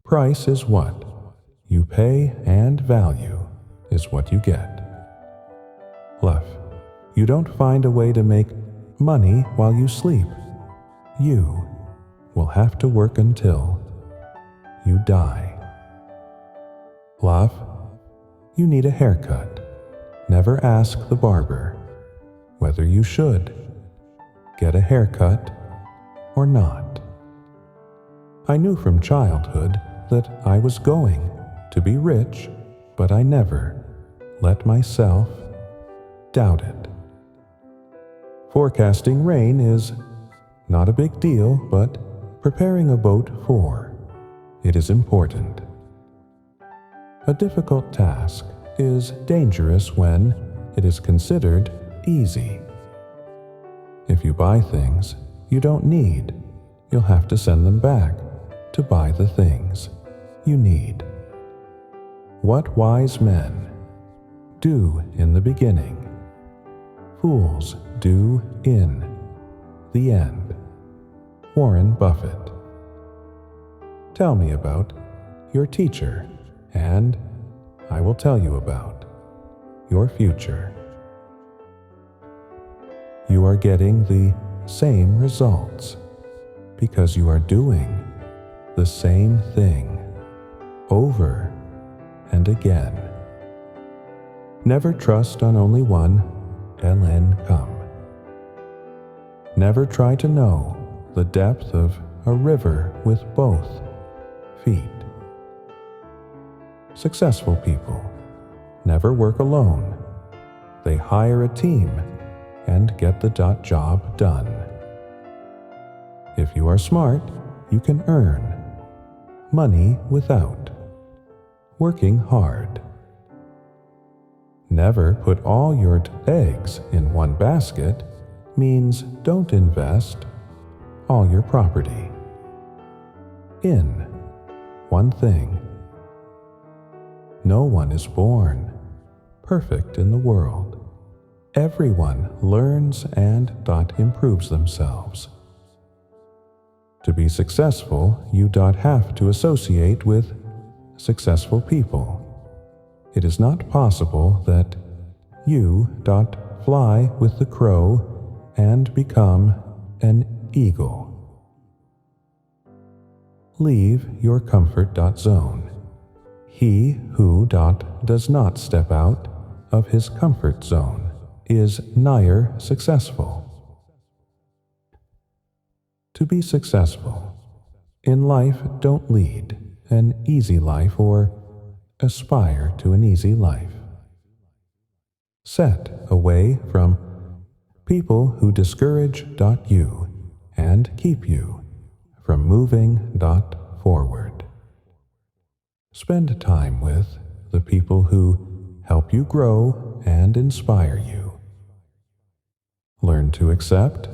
Price is what you pay, and value is what you get. Left. You don't find a way to make money while you sleep. You will have to work until you die. Love, you need a haircut. Never ask the barber whether you should get a haircut or not. I knew from childhood that I was going to be rich, but I never let myself doubt it. Forecasting rain is not a big deal, but preparing a boat for it is important. A difficult task is dangerous when it is considered easy. If you buy things you don't need, you'll have to send them back to buy the things you need. What wise men do in the beginning, fools do in the end. Warren Buffett. Tell me about your teacher, and I will tell you about your future. You are getting the same results because you are doing the same thing over and again. Never trust on only one LN. Never try to know the depth of a river with both feet. Successful people never work alone. They hire a team and get the job done. If you are smart, you can earn money without working hard. Never put all your eggs in one basket means don't invest all your property in one thing. No one is born perfect in the world. Everyone learns and improves themselves. To be successful, you have to associate with successful people. It is not possible that you fly with the crow and become an eagle. Leave your comfort zone. He who does not step out of his comfort zone is nigher successful. To be successful in life, don't lead an easy life or aspire to an easy life. Set away from people who discourage you and keep you from moving forward. Spend time with the people who help you grow and inspire you. Learn to accept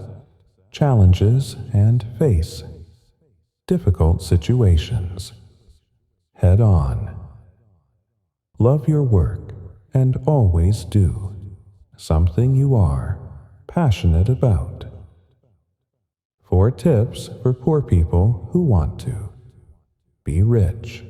challenges and face difficult situations head on. Love your work and always do something you are passionate about. 4 tips for poor people who want to be rich.